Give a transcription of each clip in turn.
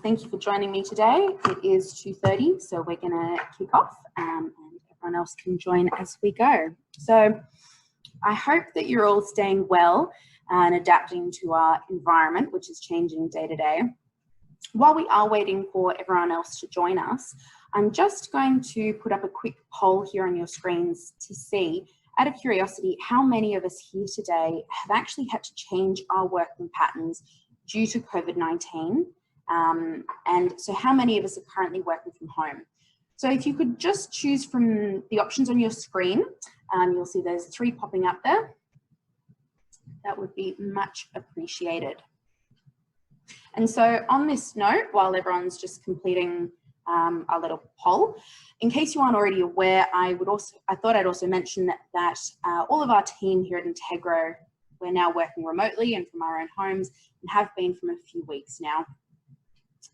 Thank you for joining me today. It is 2:30, so we're going to kick off and everyone else can join as we go. So I hope that you're all staying well and adapting to our environment, which is changing day to day. While we are waiting for everyone else to join us, I'm just going to put up a quick poll here on your screens to see, out of curiosity, how many of us here today have actually had to change our working patterns due to COVID-19. And so how many of us are currently working from home? So if you could just choose from the options on your screen, you'll see there's 3 popping up there. That would be much appreciated. And so on this note, while everyone's just completing our little poll, in case you aren't already aware, I thought I'd also mention that all of our team here at Integro, we're now working remotely and from our own homes and have been from a few weeks now.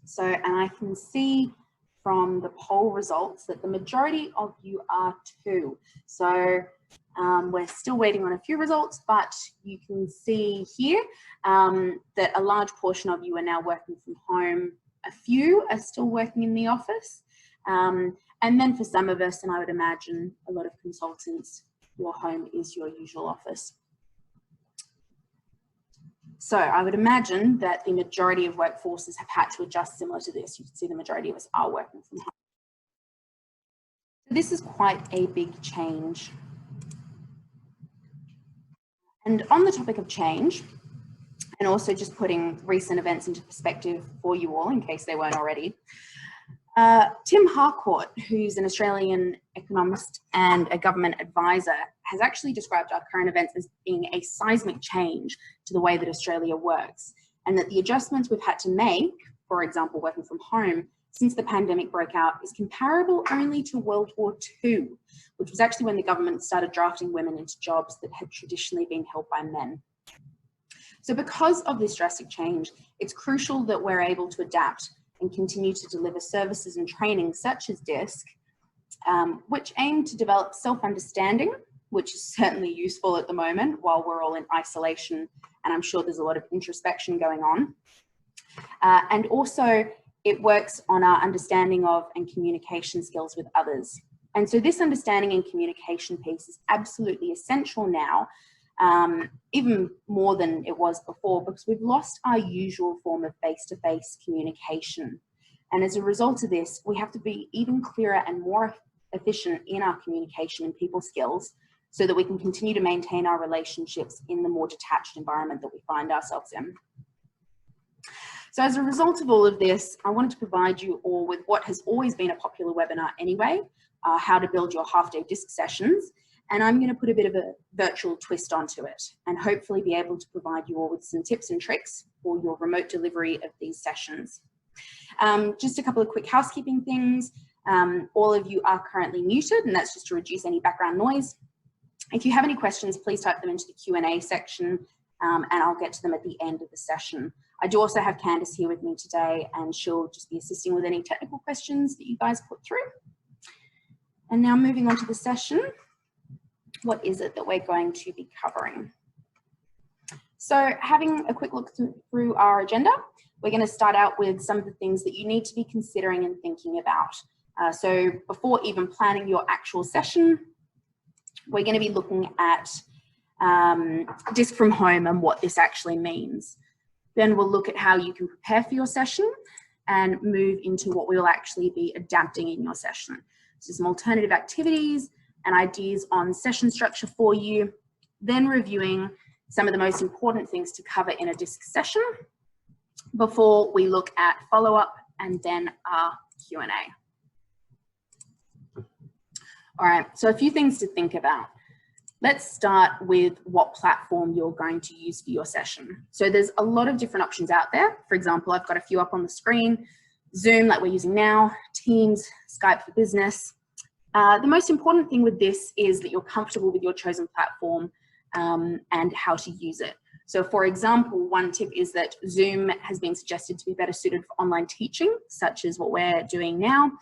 So, and I can see from the poll results that the majority of you are too. So we're still waiting on a few results, but you can see here that a large portion of you are now working from home. A few are still working in the office. And then for some of us, and I would imagine a lot of consultants, your home is your usual office. So I would imagine that the majority of workforces have had to adjust similar to this. You can see the majority of us are working from home. This is quite a big change. And on the topic of change, and also just putting recent events into perspective for you all in case they weren't already, Tim Harcourt, who's an Australian economist and a government advisor, has actually described our current events as being a seismic change to the way that Australia works, and that the adjustments we've had to make, for example, working from home, since the pandemic broke out is comparable only to World War II, which was actually when the government started drafting women into jobs that had traditionally been held by men. So because of this drastic change, it's crucial that we're able to adapt and continue to deliver services and training such as DiSC, which aim to develop self-understanding, which is certainly useful at the moment while we're all in isolation, and I'm sure there's a lot of introspection going on. And also it works on our understanding of and communication skills with others. And so this understanding and communication piece is absolutely essential now, even more than it was before, because we've lost our usual form of face-to-face communication. And as a result of this, we have to be even clearer and more efficient in our communication and people skills so that we can continue to maintain our relationships in the more detached environment that we find ourselves in. So as a result of all of this, I wanted to provide you all with what has always been a popular webinar anyway, how to build your half-day DiSC sessions. And I'm going to put a bit of a virtual twist onto it and hopefully be able to provide you all with some tips and tricks for your remote delivery of these sessions. Just a couple of quick housekeeping things. All of you are currently muted, and that's just to reduce any background noise. If you have any questions, please type them into the Q&A section and I'll get to them at the end of the session. I do also have Candice here with me today, and she'll just be assisting with any technical questions that you guys put through. And now moving on to the session. What is it that we're going to be covering? So having a quick look through our agenda, we're going to start out with some of the things that you need to be considering and thinking about. So before even planning your actual session, we're going to be looking at DiSC from home and what this actually means. Then we'll look at how you can prepare for your session and move into what we will actually be adapting in your session. So some alternative activities and ideas on session structure for you, then reviewing some of the most important things to cover in a DiSC session before we look at follow-up and then our Q&A. All right, so a few things to think about. Let's start with what platform you're going to use for your session. So there's a lot of different options out there. For example, I've got a few up on the screen. Zoom, like we're using now, Teams, Skype for Business. The most important thing with this is that you're comfortable with your chosen platform and how to use it. So for example, one tip is that Zoom has been suggested to be better suited for online teaching, such as what we're doing now,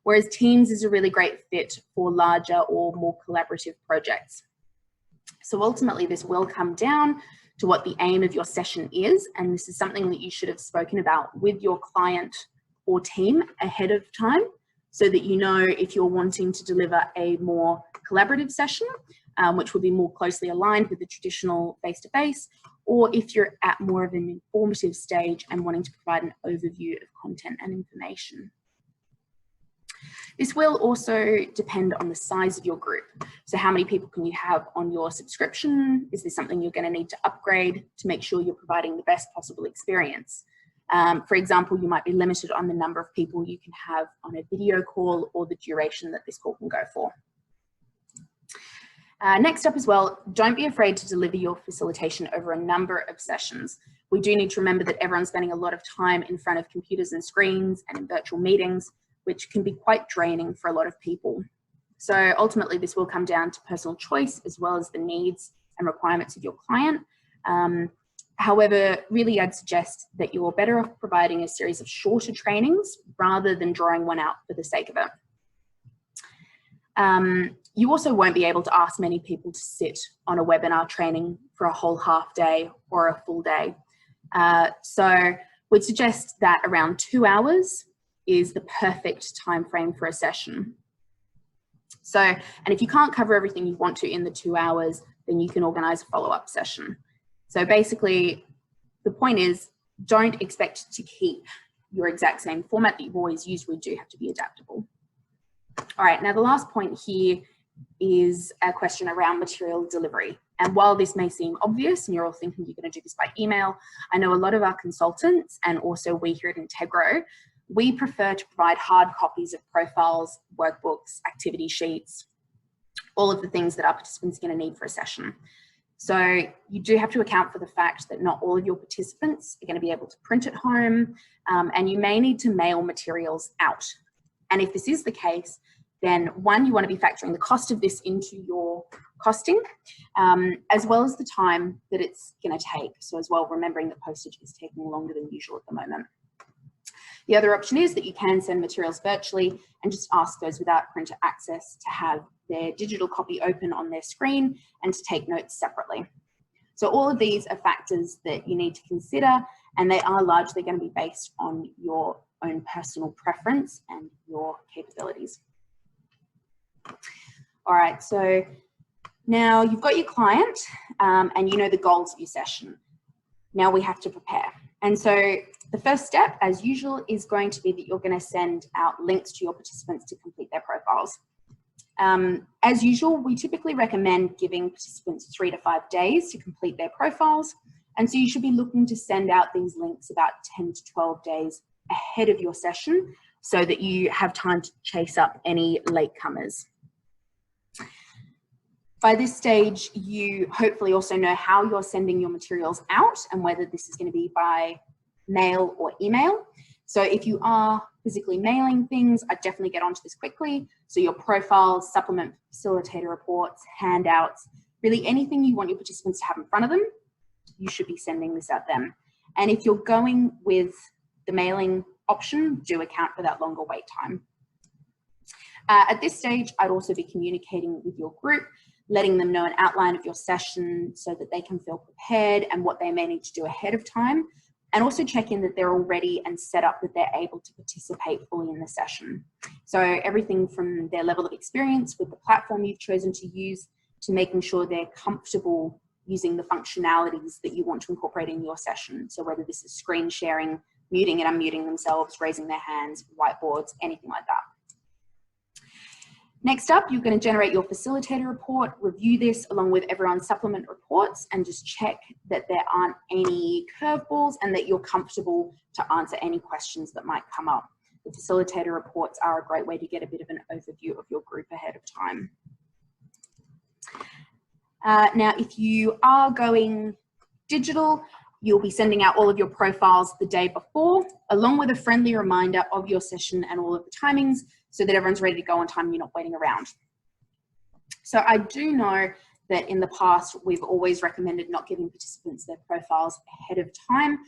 whereas Teams is a really great fit for larger or more collaborative projects. So ultimately this will come down to what the aim of your session is. And this is something that you should have spoken about with your client or team ahead of time, so that you know if you're wanting to deliver a more collaborative session, which will be more closely aligned with the traditional face-to-face, or if you're at more of an informative stage and wanting to provide an overview of content and information. This will also depend on the size of your group. So how many people can you have on your subscription? Is this something you're going to need to upgrade to make sure you're providing the best possible experience? For example, you might be limited on the number of people you can have on a video call or the duration that this call can go for. Next up as well, don't be afraid to deliver your facilitation over a number of sessions. We do need to remember that everyone's spending a lot of time in front of computers and screens and in virtual meetings, which can be quite draining for a lot of people. So ultimately, this will come down to personal choice as well as the needs and requirements of your client. However, really I'd suggest that you're better off providing a series of shorter trainings rather than drawing one out for the sake of it. You also won't be able to ask many people to sit on a webinar training for a whole half day or a full day. So we'd suggest that around 2 hours is the perfect time frame for a session. So, and if you can't cover everything you want to in the 2 hours, then you can organize a follow-up session. So basically, the point is, don't expect to keep your exact same format that you've always used. We do have to be adaptable. All right, now the last point here is a question around material delivery. And while this may seem obvious and you're all thinking you're going to do this by email, I know a lot of our consultants and also we here at Integro, we prefer to provide hard copies of profiles, workbooks, activity sheets, all of the things that our participants are going to need for a session. So you do have to account for the fact that not all of your participants are going to be able to print at home, and you may need to mail materials out. And if this is the case, then one, you want to be factoring the cost of this into your costing, as well as the time that it's going to take. So as well, remembering that postage is taking longer than usual at the moment. The other option is that you can send materials virtually and just ask those without printer access to have their digital copy open on their screen and to take notes separately. So all of these are factors that you need to consider, and they are largely going to be based on your own personal preference and your capabilities. All right, so now you've got your client and you know the goals of your session. Now we have to prepare. And so the first step, as usual, is going to be that you're going to send out links to your participants to complete their profiles. As usual, we typically recommend giving participants 3 to 5 days to complete their profiles. And so you should be looking to send out these links about 10 to 12 days ahead of your session so that you have time to chase up any latecomers. By this stage, you hopefully also know how you're sending your materials out and whether this is going to be by mail or email. So if you are physically mailing things, I'd definitely get onto this quickly. So your profiles, supplement facilitator reports, handouts, really anything you want your participants to have in front of them, you should be sending this out them. And if you're going with the mailing option, do account for that longer wait time. At this stage, I'd also be communicating with your group, letting them know an outline of your session so that they can feel prepared and what they may need to do ahead of time, and also check in that they're all ready and set up that they're able to participate fully in the session. So everything from their level of experience with the platform you've chosen to use to making sure they're comfortable using the functionalities that you want to incorporate in your session. So whether this is screen sharing, muting and unmuting themselves, raising their hands, whiteboards, anything like that. Next up, you're going to generate your facilitator report, review this along with everyone's supplement reports, and just check that there aren't any curveballs and that you're comfortable to answer any questions that might come up. The facilitator reports are a great way to get a bit of an overview of your group ahead of time. Now, if you are going digital, you'll be sending out all of your profiles the day before, along with a friendly reminder of your session and all of the timings, so that everyone's ready to go on time and you're not waiting around. So I do know that in the past, we've always recommended not giving participants their profiles ahead of time.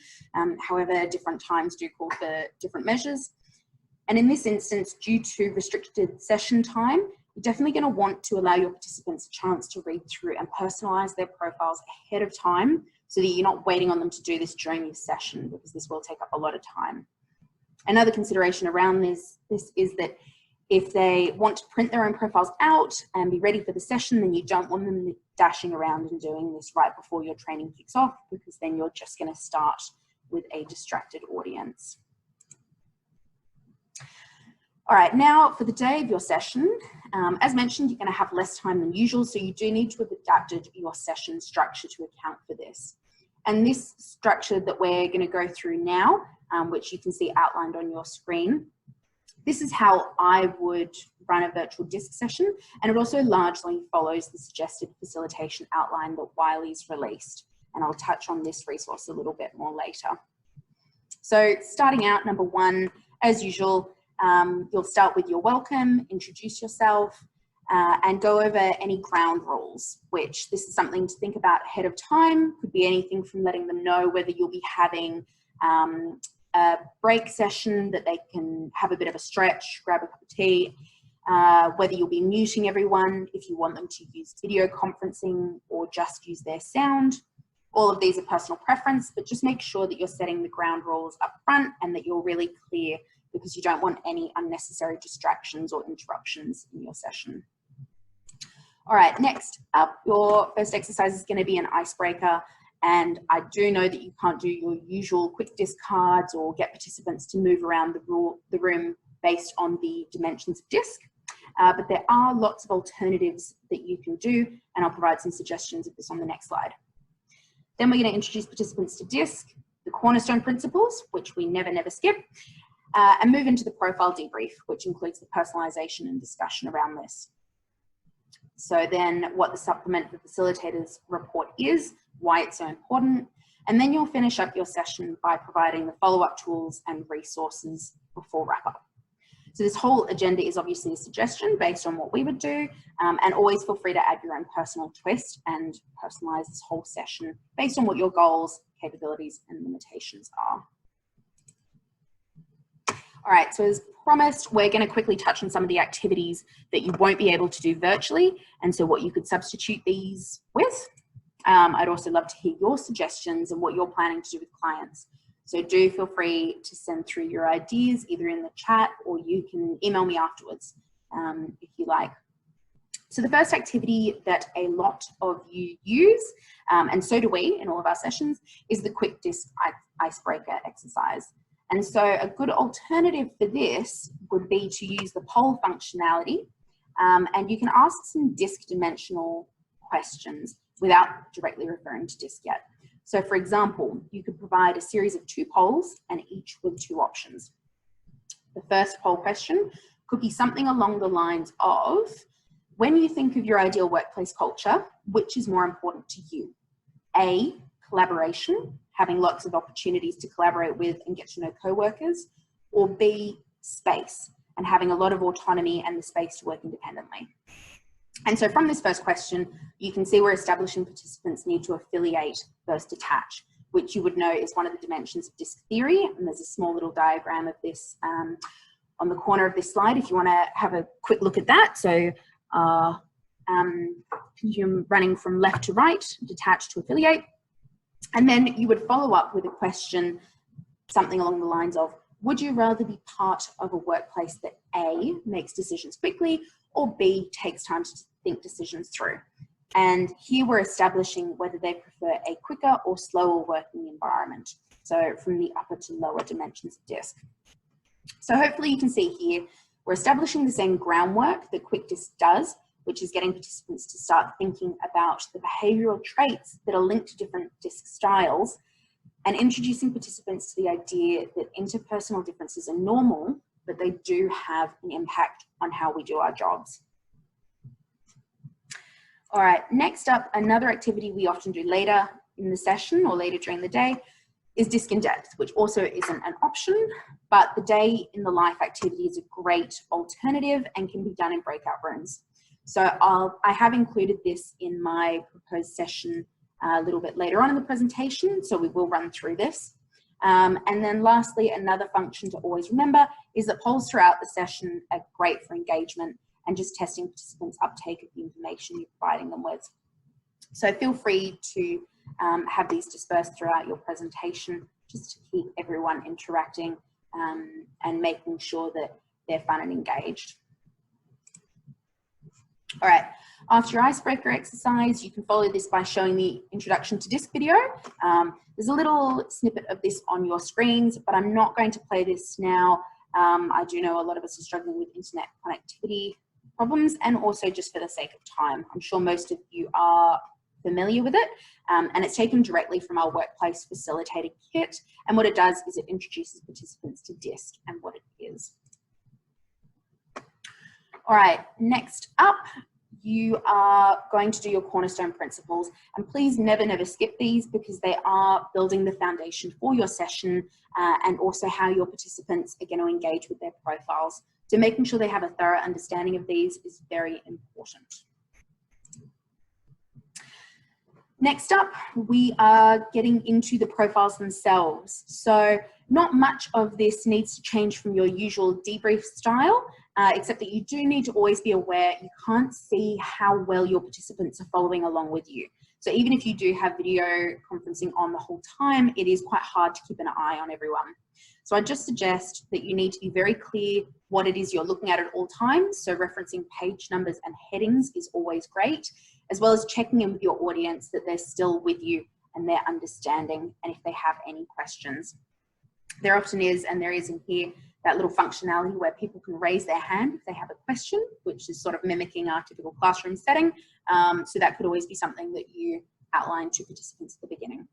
However, different times do call for different measures. And in this instance, due to restricted session time, you're definitely going to want to allow your participants a chance to read through and personalize their profiles ahead of time so that you're not waiting on them to do this during your session, because this will take up a lot of time. Another consideration around this is that if they want to print their own profiles out and be ready for the session, then you don't want them dashing around and doing this right before your training kicks off, because then you're just going to start with a distracted audience. All right, now for the day of your session, as mentioned, you're going to have less time than usual, so you do need to have adapted your session structure to account for this. And this structure that we're going to go through now, which you can see outlined on your screen, this is how I would run a virtual DiSC session, and it also largely follows the suggested facilitation outline that Wiley's released, and I'll touch on this resource a little bit more later. So starting out, number one, as usual, you'll start with your welcome, introduce yourself, and go over any ground rules, which this is something to think about ahead of time. Could be anything from letting them know whether you'll be having a break session that they can have a bit of a stretch, grab a cup of tea, whether you'll be muting everyone if you want them to use video conferencing or just use their sound. All of these are personal preference, but just make sure that you're setting the ground rules up front and that you're really clear, because you don't want any unnecessary distractions or interruptions in your session. All right, next up, your first exercise is going to be an icebreaker. And I do know that you can't do your usual quick DiSC cards or get participants to move around the room based on the dimensions of DiSC, but there are lots of alternatives that you can do, and I'll provide some suggestions of this on the next slide. Then we're going to introduce participants to DiSC, the cornerstone principles, which we never skip, and move into the profile debrief, which includes the personalization and discussion around this. So then what the supplement the facilitators report is, why it's so important, and then you'll finish up your session by providing the follow-up tools and resources before wrap-up. So this whole agenda is obviously a suggestion based on what we would do, and always feel free to add your own personal twist and personalize this whole session based on what your goals, capabilities, and limitations are. All right, so as promised, we're going to quickly touch on some of the activities that you won't be able to do virtually, and so what you could substitute these with. I'd also love to hear your suggestions and what you're planning to do with clients. So do feel free to send through your ideas either in the chat, or you can email me afterwards if you like. So the first activity that a lot of you use, and so do we in all of our sessions, is the quick DiSC icebreaker exercise. And so a good alternative for this would be to use the poll functionality, and you can ask some DiSC dimensional questions without directly referring to DiSC yet. So for example, you could provide a series of 2 polls and each with 2 options. The first poll question could be something along the lines of, when you think of your ideal workplace culture, which is more important to you? A, collaboration, having lots of opportunities to collaborate with and get to know co-workers, or B, space, and having a lot of autonomy and the space to work independently. And so from this first question, you can see we're establishing participants need to affiliate versus detach, which you would know is one of the dimensions of DiSC theory. And there's a small little diagram of this on the corner of this slide if you want to have a quick look at that. So you're running from left to right, detach to affiliate. And then you would follow up with a question, something along the lines of, would you rather be part of a workplace that A, makes decisions quickly, or B, takes time to think decisions through? And here we're establishing whether they prefer a quicker or slower working environment. So from the upper to lower dimensions of DiSC. So hopefully you can see here, we're establishing the same groundwork that quick DiSC does, which is getting participants to start thinking about the behavioral traits that are linked to different DiSC styles, and introducing participants to the idea that interpersonal differences are normal, but they do have an impact on how we do our jobs. All right, next up, another activity we often do later in the session or later during the day is DiSC in depth, which also isn't an option, but the day in the life activity is a great alternative and can be done in breakout rooms. So I have included this in my proposed session a little bit later on in the presentation, so we will run through this. And then lastly, another function to always remember is that polls throughout the session are great for engagement and just testing participants' uptake of the information you're providing them with. So feel free to have these dispersed throughout your presentation just to keep everyone interacting and making sure that they're fun and engaged. All right, after your icebreaker exercise, you can follow this by showing the introduction to DiSC video. There's a little snippet of this on your screens, but I'm not going to play this now. I do know a lot of us are struggling with internet connectivity problems, and also just for the sake of time. I'm sure most of you are familiar with it, and it's taken directly from our workplace facilitator kit, and what it does is it introduces participants to DiSC and what it is. All right, next up, you are going to do your cornerstone principles, and please never skip these, because they are building the foundation for your session and also how your participants are going to engage with their profiles. So making sure they have a thorough understanding of these is very important. Next up, we are getting into the profiles themselves. So not much of this needs to change from your usual debrief style, except that you do need to always be aware you can't see how well your participants are following along with you. So even if you do have video conferencing on the whole time, it is quite hard to keep an eye on everyone. So I just suggest that you need to be very clear what it is you're looking at all times. So referencing page numbers and headings is always great, as well as checking in with your audience that they're still with you and they're understanding, and if they have any questions. There often is, and there is in here, that little functionality where people can raise their hand if they have a question, which is sort of mimicking our typical classroom setting. So that could always be something that you outline to participants at the beginning.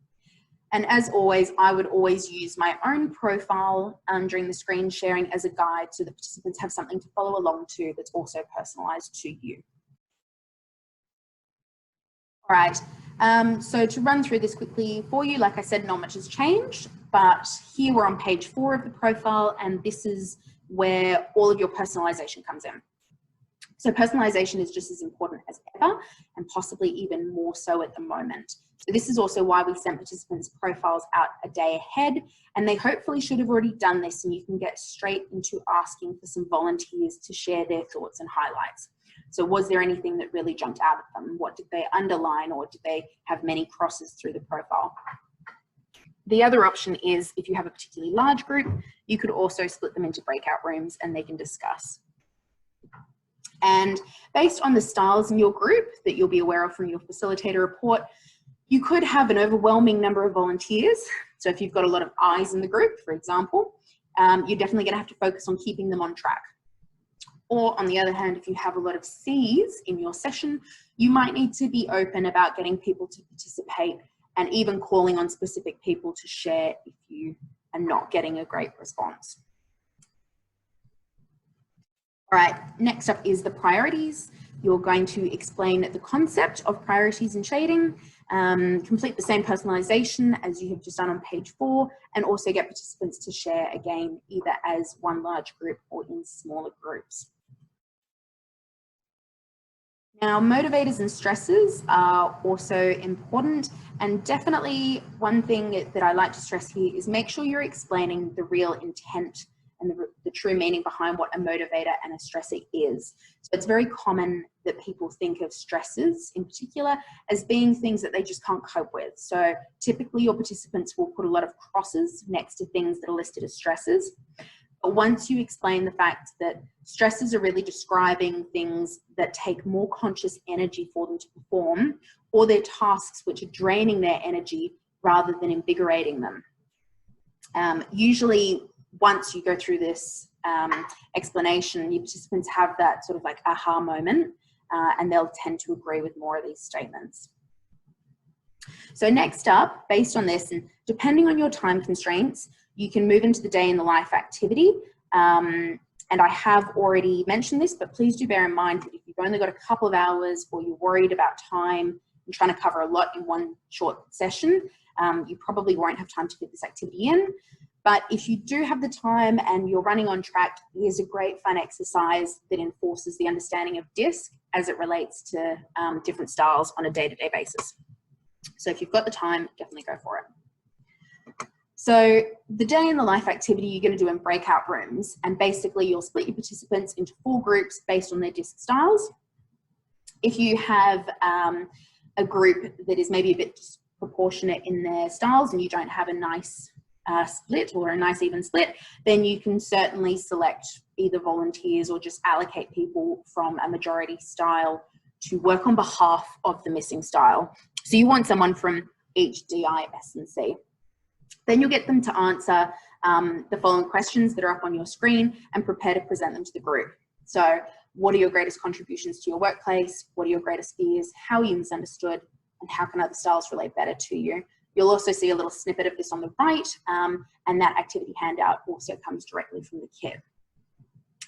And as always, I would always use my own profile during the screen sharing as a guide, so that participants have something to follow along to that's also personalized to you. All right, so to run through this quickly for you, like I said, not much has changed, but here we're on page 4 of the profile, and this is where all of your personalization comes in. So personalization is just as important as ever, and possibly even more so at the moment. So this is also why we sent participants' profiles out a day ahead, and they hopefully should have already done this, and you can get straight into asking for some volunteers to share their thoughts and highlights. So was there anything that really jumped out at them? What did they underline, or did they have many crosses through the profile? The other option is, if you have a particularly large group, you could also split them into breakout rooms and they can discuss. And based on the styles in your group that you'll be aware of from your facilitator report, you could have an overwhelming number of volunteers. So if you've got a lot of I's in the group, for example, you're definitely going to have to focus on keeping them on track. Or on the other hand, if you have a lot of C's in your session, you might need to be open about getting people to participate and even calling on specific people to share if you are not getting a great response. All right, next up is the priorities. You're going to explain the concept of priorities and shading, complete the same personalization as you have just done on page 4, and also get participants to share again, either as one large group or in smaller groups. Now, motivators and stressors are also important, and definitely one thing that I like to stress here is make sure you're explaining the real intent and the true meaning behind what a motivator and a stressor is. So it's very common that people think of stressors in particular as being things that they just can't cope with. So typically your participants will put a lot of crosses next to things that are listed as stressors. But once you explain the fact that stressors are really describing things that take more conscious energy for them to perform, or they're tasks which are draining their energy rather than invigorating them. Usually once you go through this explanation, your participants have that sort of like aha moment, and they'll tend to agree with more of these statements. So next up, based on this, and depending on your time constraints, you can move into the day in the life activity. And I have already mentioned this, but please do bear in mind that if you've only got a couple of hours, or you're worried about time and trying to cover a lot in one short session, you probably won't have time to fit this activity in. But if you do have the time and you're running on track, here's a great fun exercise that enforces the understanding of DiSC as it relates to different styles on a day-to-day basis. So if you've got the time, definitely go for it. So the day in the life activity you're going to do in breakout rooms, and basically you'll split your participants into 4 groups based on their DiSC styles. If you have a group that is maybe a bit proportionate in their styles and you don't have a nice split or a nice even split, then you can certainly select either volunteers or just allocate people from a majority style to work on behalf of the missing style. So you want someone from each DI, S and C. Then you'll get them to answer the following questions that are up on your screen and prepare to present them to the group. So what are your greatest contributions to your workplace? What are your greatest fears? How are you misunderstood? And how can other styles relate better to you? You'll also see a little snippet of this on the right, and that activity handout also comes directly from the kit.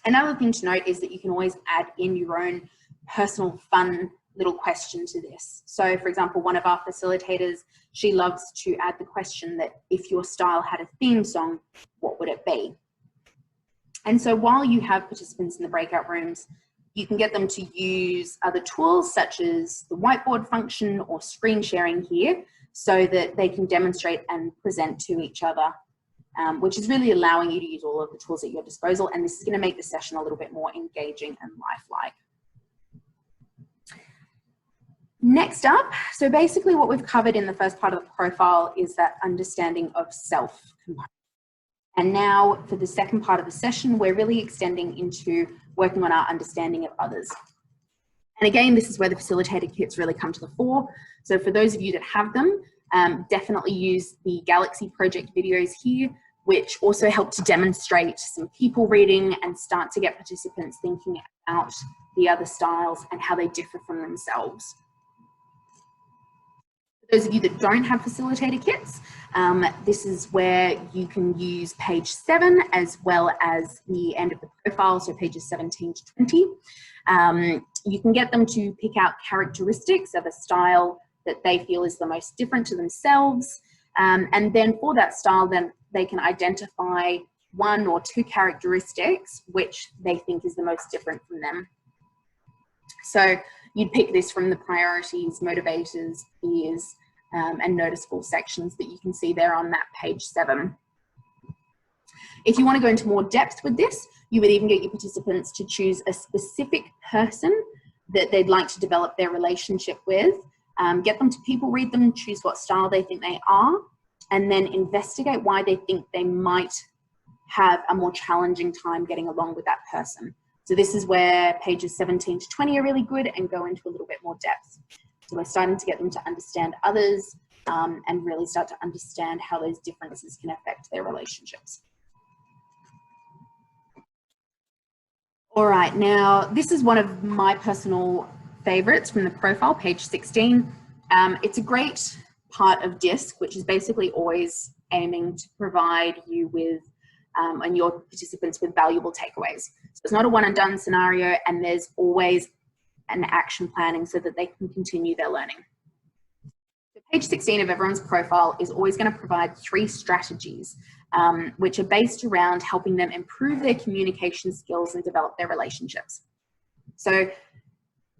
Another thing to note is that you can always add in your own personal fun little question to this. So for example, one of our facilitators, she loves to add the question that if your style had a theme song, what would it be? And so while you have participants in the breakout rooms, you can get them to use other tools such as the whiteboard function or screen sharing here so that they can demonstrate and present to each other, which is really allowing you to use all of the tools at your disposal. And this is going to make the session a little bit more engaging and lifelike. Next up, so basically what we've covered in the first part of the profile is that understanding of self component. And now for the second part of the session, we're really extending into working on our understanding of others. And again, this is where the facilitator kits really come to the fore. So for those of you that have them, definitely use the Galaxy project videos here, which also help to demonstrate some people reading and start to get participants thinking about the other styles and how they differ from themselves. For those of you that don't have facilitator kits, this is where you can use page 7 as well as the end of the profile, so pages 17 to 20. You can get them to pick out characteristics of a style that they feel is the most different to themselves. And then for that style, then they can identify 1 or 2 characteristics which they think is the most different from them. So you'd pick this from the priorities, motivators, fears, and noticeable sections that you can see there on that page 7. If you want to go into more depth with this, you would even get your participants to choose a specific person that they'd like to develop their relationship with, get them to people read them, choose what style they think they are, and then investigate why they think they might have a more challenging time getting along with that person. So this is where pages 17 to 20 are really good and go into a little bit more depth. So we're starting to get them to understand others and really start to understand how those differences can affect their relationships. All right, now this is one of my personal favorites from the profile, page 16. It's a great part of DiSC, which is basically always aiming to provide you with and your participants with valuable takeaways. So it's not a one and done scenario, and there's always an action planning so that they can continue their learning. So page 16 of everyone's profile is always going to provide 3 strategies, which are based around helping them improve their communication skills and develop their relationships. So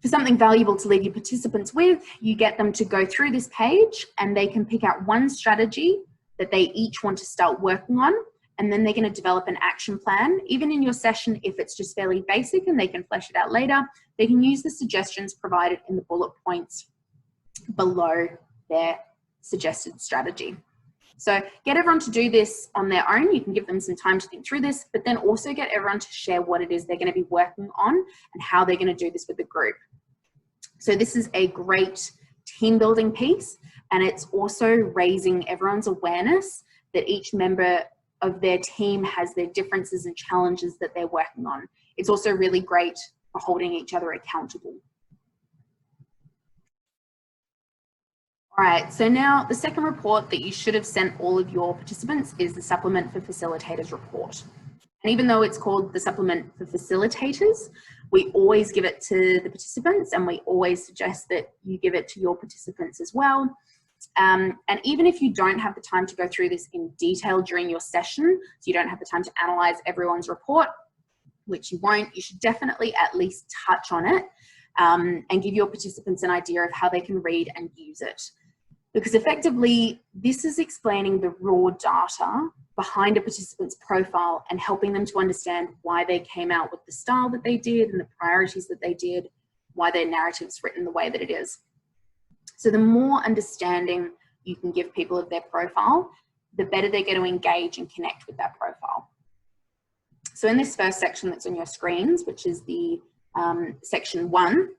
for something valuable to leave your participants with, you get them to go through this page and they can pick out 1 strategy that they each want to start working on, and then they're going to develop an action plan. Even in your session, if it's just fairly basic and they can flesh it out later, they can use the suggestions provided in the bullet points below their suggested strategy. So get everyone to do this on their own. You can give them some time to think through this, but then also get everyone to share what it is they're going to be working on and how they're going to do this with the group. So this is a great team building piece, and it's also raising everyone's awareness that each member of their team has their differences and challenges that they're working on. It's also really great for holding each other accountable. All right, so now the second report that you should have sent all of your participants is the Supplement for Facilitators report. And even though it's called the Supplement for Facilitators, we always give it to the participants, and we always suggest that you give it to your participants as well. And even if you don't have the time to go through this in detail during your session, so you don't have the time to analyze everyone's report, which you won't, you should definitely at least touch on it and give your participants an idea of how they can read and use it. Because effectively, this is explaining the raw data behind a participant's profile and helping them to understand why they came out with the style that they did and the priorities that they did, why their narrative's written the way that it is. So the more understanding you can give people of their profile, the better they're going to engage and connect with that profile. So in this first section that's on your screens, which is the section 1,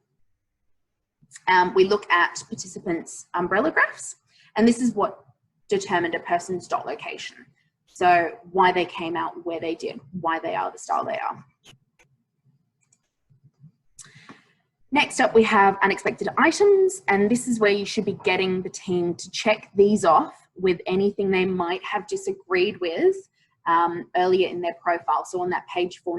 we look at participants' umbrella graphs, and this is what determined a person's dot location. So why they came out where they did, why they are the style they are. Next up, we have unexpected items, and this is where you should be getting the team to check these off with anything they might have disagreed with earlier in their profile. So on that page 4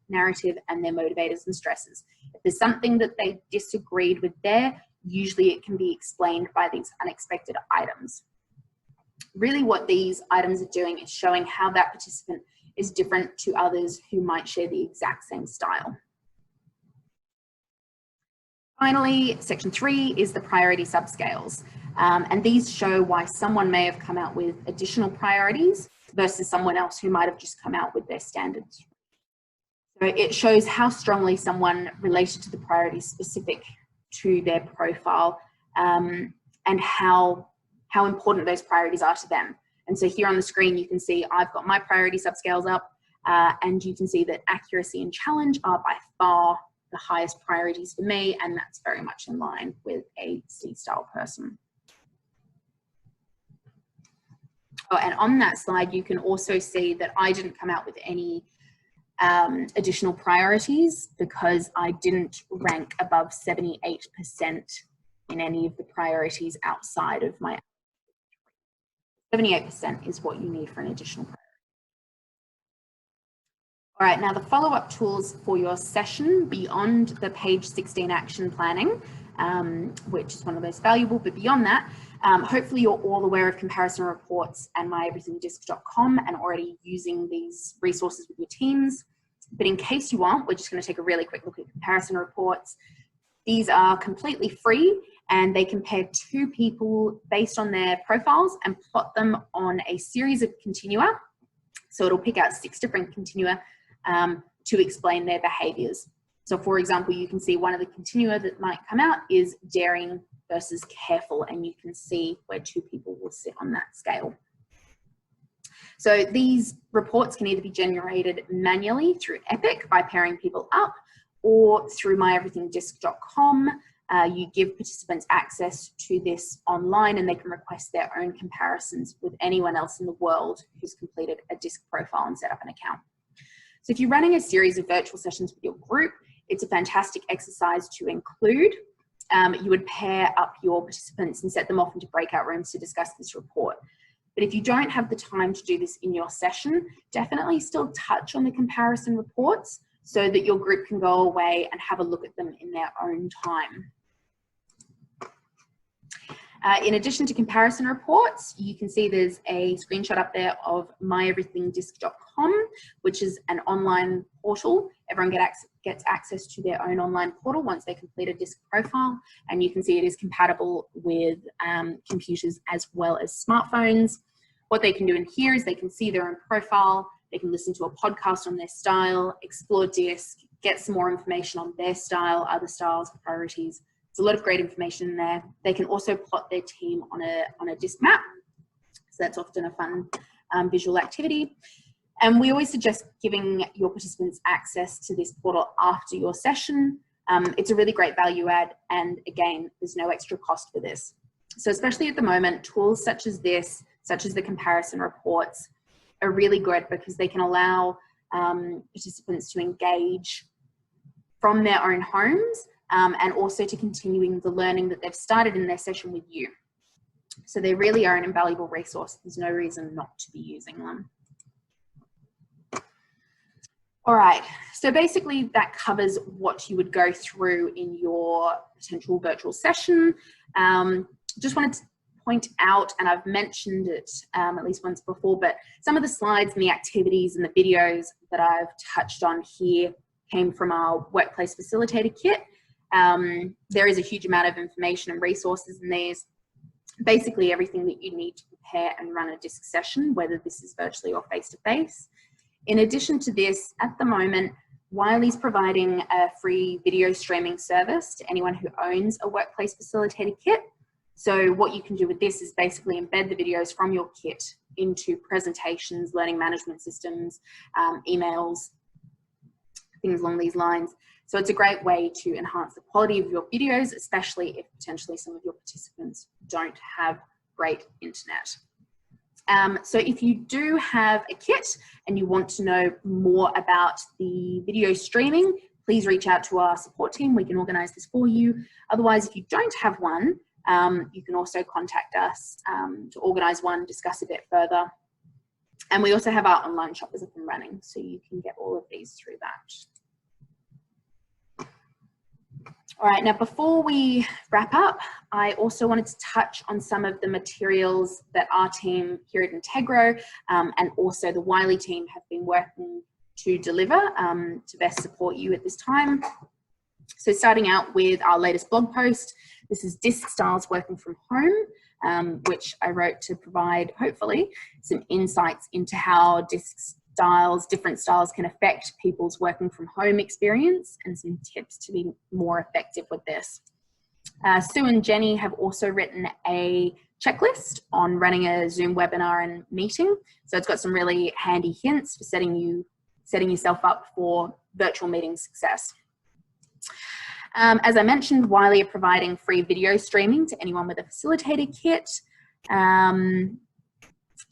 narrative and their motivators and stresses. If there's something that they disagreed with there, usually it can be explained by these unexpected items. Really what these items are doing is showing how that participant is different to others who might share the exact same style. Finally, section 3 is the priority subscales. And these show why someone may have come out with additional priorities versus someone else who might have just come out with their standards. So it shows how strongly someone related to the priorities specific to their profile and how important those priorities are to them. And so here on the screen, you can see I've got my priority subscales up and you can see that accuracy and challenge are by far the highest priorities for me, and that's very much in line with a C-style person. Oh, and on that slide, you can also see that I didn't come out with any additional priorities because I didn't rank above 78% in any of the priorities outside of my 78% is what you need for an additional priority. All right, now the follow-up tools for your session beyond the page 16 action planning, which is one of the most valuable, but beyond that, hopefully you're all aware of comparison reports and myeverythingdisc.com and already using these resources with your teams. But in case you aren't, we're just going to take a really quick look at comparison reports. These are completely free and they compare 2 people based on their profiles and plot them on a series of continua. So it'll pick out 6 different continua to explain their behaviors. So for example, you can see one of the continua that might come out is daring versus careful, and you can see where 2 people will sit on that scale. So these reports can either be generated manually through Epic by pairing people up, or through myeverythingdisc.com. You give participants access to this online and they can request their own comparisons with anyone else in the world who's completed a DiSC profile and set up an account. So if you're running a series of virtual sessions with your group, it's a fantastic exercise to include. You would pair up your participants and set them off into breakout rooms to discuss this report. But if you don't have the time to do this in your session, definitely still touch on the comparison reports so that your group can go away and have a look at them in their own time. In addition to comparison reports, you can see there's a screenshot up there of myeverythingdisc.com, which is an online portal. Everyone gets access to their own online portal once they complete a DiSC profile, and you can see it is compatible with computers as well as smartphones. What they can do in here is they can see their own profile, they can listen to a podcast on their style, explore DiSC, get some more information on their style, other styles, priorities. There's a lot of great information in there. They can also plot their team on a DiSC map. So that's often a fun visual activity. And we always suggest giving your participants access to this portal after your session. It's a really great value add. And again, there's no extra cost for this. So especially at the moment, tools such as this, such as the comparison reports, are really good because they can allow participants to engage from their own homes and also to continuing the learning that they've started in their session with you. So they really are an invaluable resource. There's no reason not to be using them. All right, so basically that covers what you would go through in your potential virtual session. Just wanted to point out, and I've mentioned it at least once before, but some of the slides and the activities and the videos that I've touched on here came from our workplace facilitator kit. There is a huge amount of information and resources in these. Basically everything that you need to prepare and run a DiSC session, whether this is virtually or face-to-face. In addition to this, at the moment, Wiley's providing a free video streaming service to anyone who owns a workplace facilitator kit. So what you can do with this is basically embed the videos from your kit into presentations, learning management systems, emails, things along these lines. So it's a great way to enhance the quality of your videos, especially if potentially some of your participants don't have great internet. So if you do have a kit and you want to know more about the video streaming, please reach out to our support team. We can organize this for you. Otherwise, if you don't have one, you can also contact us to organize one, discuss a bit further. And we also have our online shoppers up and running, so you can get all of these through that. All right, now before we wrap up, I also wanted to touch on some of the materials that our team here at Integro and also the Wiley team have been working to deliver to best support you at this time. So starting out with our latest blog post, this is DiSC Styles Working From Home, which I wrote to provide, hopefully, some insights into how DiSC styles, different styles can affect people's working from home experience and some tips to be more effective with this. Sue and Jenny have also written a checklist on running a Zoom webinar and meeting. So it's got some really handy hints for setting yourself up for virtual meeting success. As I mentioned, Wiley are providing free video streaming to anyone with a facilitator kit.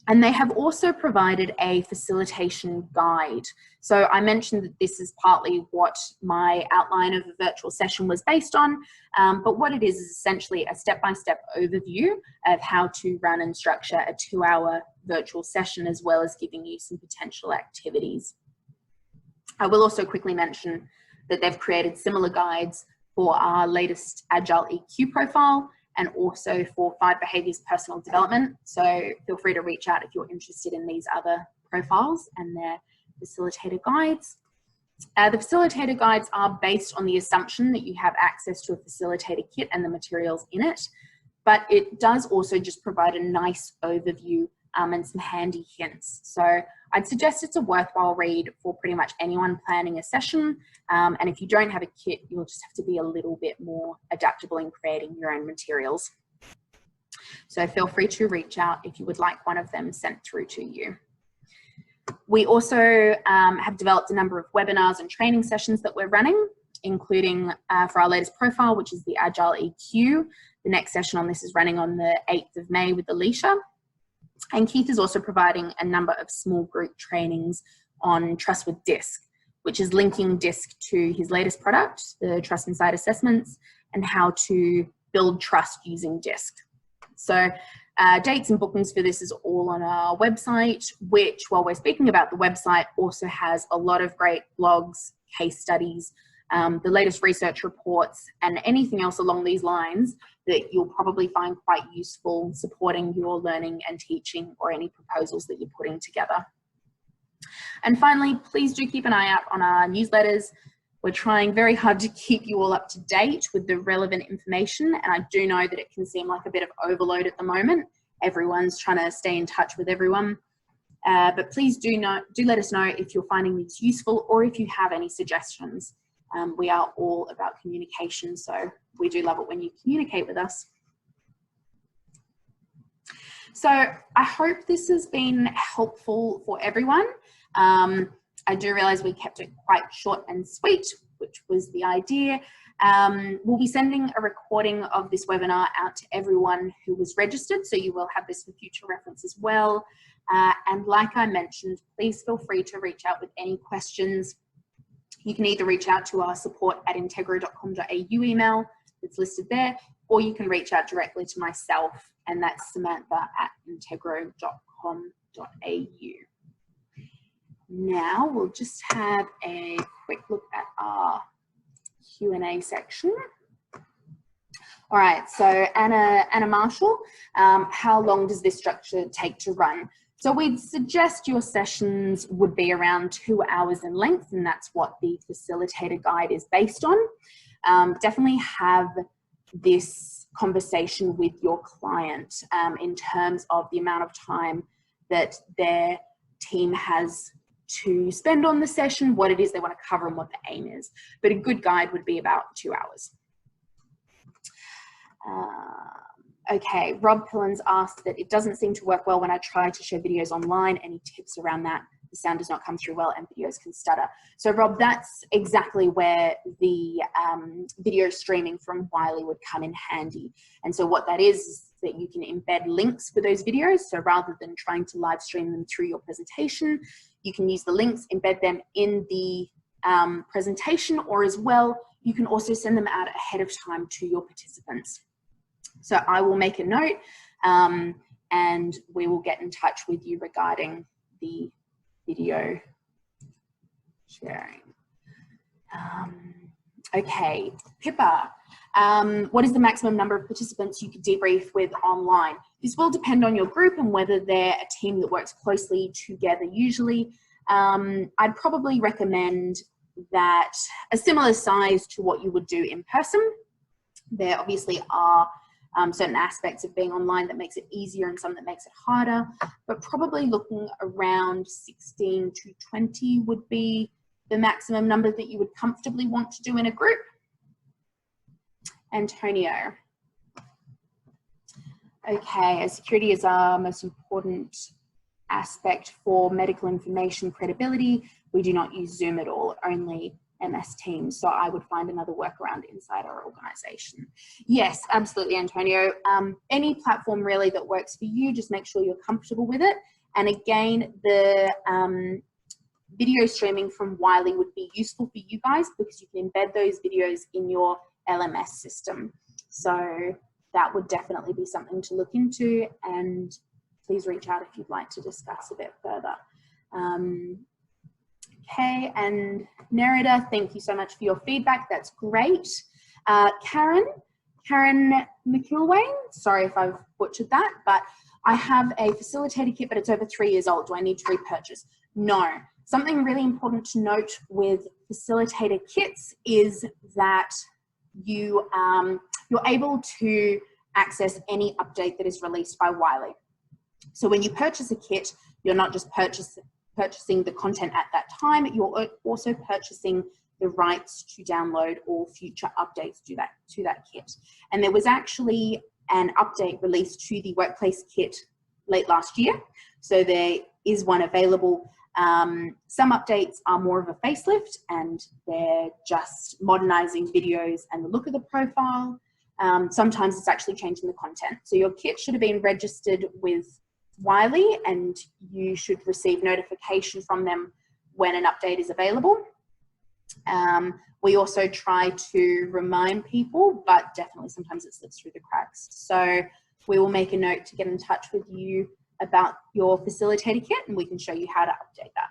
And they have also provided a facilitation guide. So I mentioned that this is partly what my outline of a virtual session was based on, but what it is essentially a step-by-step overview of how to run and structure a 2-hour virtual session, as well as giving you some potential activities. I will also quickly mention that they've created similar guides for our latest Agile EQ profile, and also for 5 behaviors personal development. So feel free to reach out if you're interested in these other profiles and their facilitator guides. The facilitator guides are based on the assumption that you have access to a facilitator kit and the materials in it, but it does also just provide a nice overview and some handy hints. So I'd suggest it's a worthwhile read for pretty much anyone planning a session. And if you don't have a kit, you'll just have to be a little bit more adaptable in creating your own materials. So feel free to reach out if you would like one of them sent through to you. We also have developed a number of webinars and training sessions that we're running, including for our latest profile, which is the Agile EQ. The next session on this is running on the 8th of May with Alicia. And Keith is also providing a number of small group trainings on Trust with DiSC, which is linking DiSC to his latest product, the Trust Inside Assessments, and how to build trust using DiSC. So dates and bookings for this is all on our website, which, while we're speaking about the website, also has a lot of great blogs, case studies, the latest research reports, and anything else along these lines that you'll probably find quite useful supporting your learning and teaching or any proposals that you're putting together. And finally, please do keep an eye out on our newsletters. We're trying very hard to keep you all up to date with the relevant information, and I do know that it can seem like a bit of overload at the moment. Everyone's trying to stay in touch with everyone. But please do let us know if you're finding these useful or if you have any suggestions. We are all about communication, so we do love it when you communicate with us. So I hope this has been helpful for everyone. I do realize we kept it quite short and sweet, which was the idea. We'll be sending a recording of this webinar out to everyone who was registered, so you will have this for future reference as well. And like I mentioned, please feel free to reach out with any questions. You can either reach out to our support@integro.com.au email that's listed there, or you can reach out directly to myself, and that's samantha@integro.com.au. Now we'll just have a quick look at our Q&A section. All right, so Anna Marshall, how long does this structure take to run? So we'd suggest your sessions would be around 2 hours in length, and that's what the facilitator guide is based on. Definitely have this conversation with your client in terms of the amount of time that their team has to spend on the session, what it is they want to cover and what the aim is. But a good guide would be about 2 hours. Okay, Rob Pillins asked that it doesn't seem to work well when I try to share videos online. Any tips around that? The sound does not come through well and videos can stutter. So Rob, that's exactly where the video streaming from Wiley would come in handy. And so what that is that you can embed links for those videos. So rather than trying to live stream them through your presentation, you can use the links, embed them in the presentation, or as well, you can also send them out ahead of time to your participants. So I will make a note and we will get in touch with you regarding the video sharing. Okay, Pippa, what is the maximum number of participants you could debrief with online? This will depend on your group and whether they're a team that works closely together. Usually, I'd probably recommend that a similar size to what you would do in person. There obviously are certain aspects of being online that makes it easier and some that makes it harder, but probably looking around 16 to 20 would be the maximum number that you would comfortably want to do in a group. Antonio. Okay, as security is our most important aspect for medical information credibility, we do not use Zoom at all, only MS Teams. So I would find another workaround inside our organization. Yes, absolutely, Antonio. Any platform really that works for you, just make sure you're comfortable with it. And again, the video streaming from Wiley would be useful for you guys because you can embed those videos in your LMS system. So that would definitely be something to look into, and please reach out if you'd like to discuss a bit further. Okay, and Nerida, thank you so much for your feedback. That's great. Karen McIlwain, sorry if I've butchered that, but I have a facilitator kit, but it's over 3 years old. Do I need to repurchase? No. Something really important to note with facilitator kits is that you're able to access any update that is released by Wiley. So when you purchase a kit, you're not just purchasing the content at that time, you're also purchasing the rights to download all future updates to that kit. And there was actually an update released to the workplace kit late last year. So there is one available. Some updates are more of a facelift and they're just modernizing videos and the look of the profile. Sometimes it's actually changing the content. So your kit should have been registered with Wiley and you should receive notification from them when an update is available. We also try to remind people, but definitely sometimes it slips through the cracks. So we will make a note to get in touch with you about your facilitator kit and we can show you how to update that.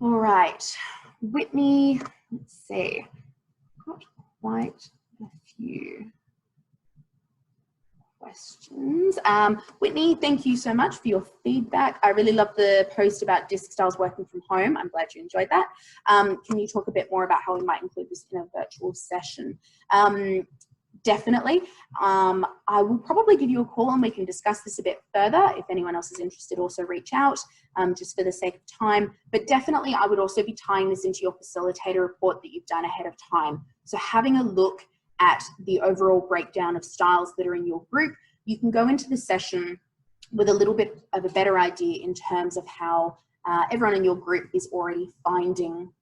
All right, Whitney, let's see, got quite a few questions. Whitney, thank you so much for your feedback. I really love the post about DiSC styles working from home. I'm glad you enjoyed that. Can you talk a bit more about how we might include this in a virtual session? Definitely. I will probably give you a call and we can discuss this a bit further. If anyone else is interested, also reach out just for the sake of time. But definitely I would also be tying this into your facilitator report that you've done ahead of time. So having a look at the overall breakdown of styles that are in your group, you can go into the session with a little bit of a better idea in terms of how everyone in your group is already finding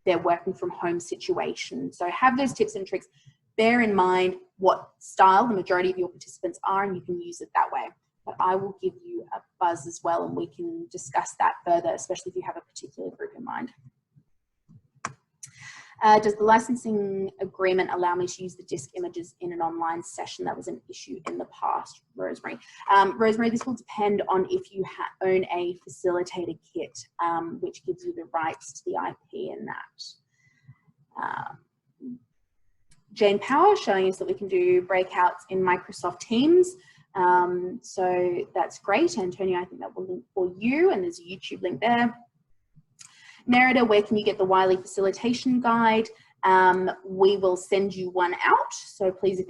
their working from home situation. So have those tips and tricks. Bear in mind what style the majority of your participants are and you can use it that way. But I will give you a buzz as well and we can discuss that further, especially if you have a particular group in mind. Does the licensing agreement allow me to use the DiSC images in an online session? That was an issue in the past, Rosemary. Rosemary, this will depend on if you own a facilitator kit, which gives you the rights to the IP in that. Jane Power showing us that we can do breakouts in Microsoft Teams. So that's great. Antonio, I think that will link for you and there's a YouTube link there. Nerida, where can you get the Wiley facilitation guide? We will send you one out. So please, if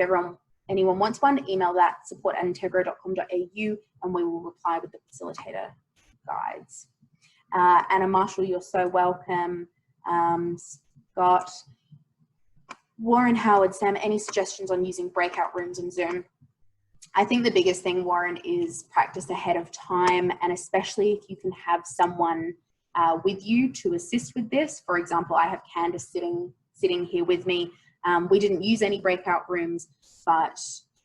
anyone wants one, email that support@integro.com.au and we will reply with the facilitator guides. Anna Marshall, you're so welcome. Scott, Warren Howard, Sam, any suggestions on using breakout rooms in Zoom? I think the biggest thing, Warren, is practice ahead of time, and especially if you can have someone with you to assist with this. For example, I have Candace sitting here with me. We didn't use any breakout rooms, but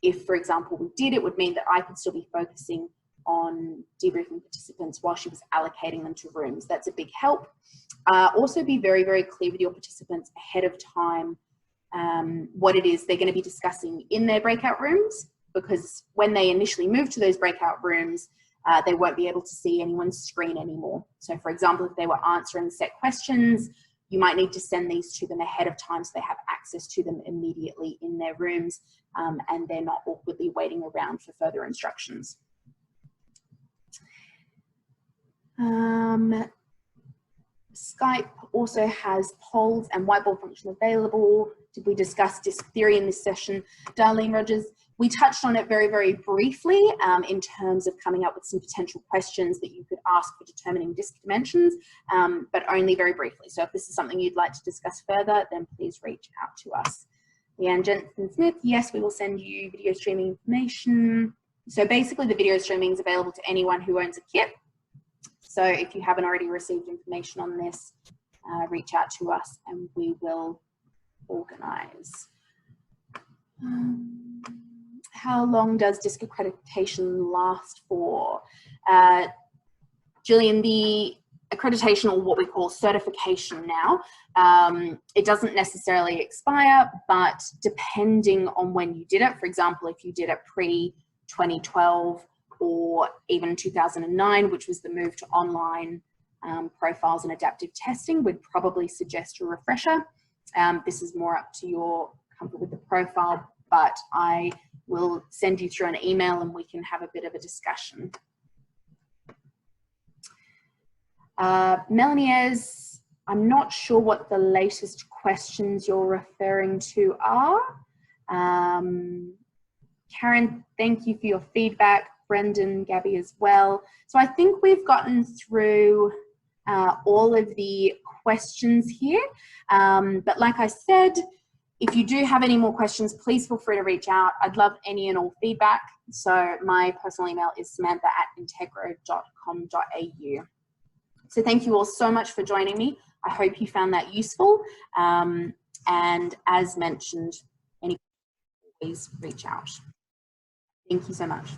if, for example, we did, it would mean that I could still be focusing on debriefing participants while she was allocating them to rooms. That's a big help. Also be very, very clear with your participants ahead of time what it is they're going to be discussing in their breakout rooms, because when they initially move to those breakout rooms, they won't be able to see anyone's screen anymore. So for example, if they were answering set questions, you might need to send these to them ahead of time so they have access to them immediately in their rooms, and they're not awkwardly waiting around for further instructions. Skype also has polls and whiteboard function available. Did we discuss DiSC theory in this session? Darlene Rogers, we touched on it very, very briefly in terms of coming up with some potential questions that you could ask for determining DiSC dimensions, but only very briefly. So if this is something you'd like to discuss further, then please reach out to us. Leanne Jensen-Smith, yes, we will send you video streaming information. So basically the video streaming is available to anyone who owns a kit. So if you haven't already received information on this, reach out to us and we will organize. How long does DiSC accreditation last for? Gillian, the accreditation, or what we call certification now, it doesn't necessarily expire, but depending on when you did it, for example, if you did it pre-2012 or even 2009, which was the move to online profiles and adaptive testing, we'd probably suggest a refresher. This is more up to your comfort with the profile, but I will send you through an email and we can have a bit of a discussion. Melanie is, I'm not sure what the latest questions you're referring to are. Karen, thank you for your feedback. Brendan, Gabby as well. So I think we've gotten through all of the questions here. But like I said, if you do have any more questions, please feel free to reach out. I'd love any and all feedback. So my personal email is samantha@integro.com.au. So thank you all so much for joining me. I hope you found that useful. And as mentioned, any please reach out. Thank you so much.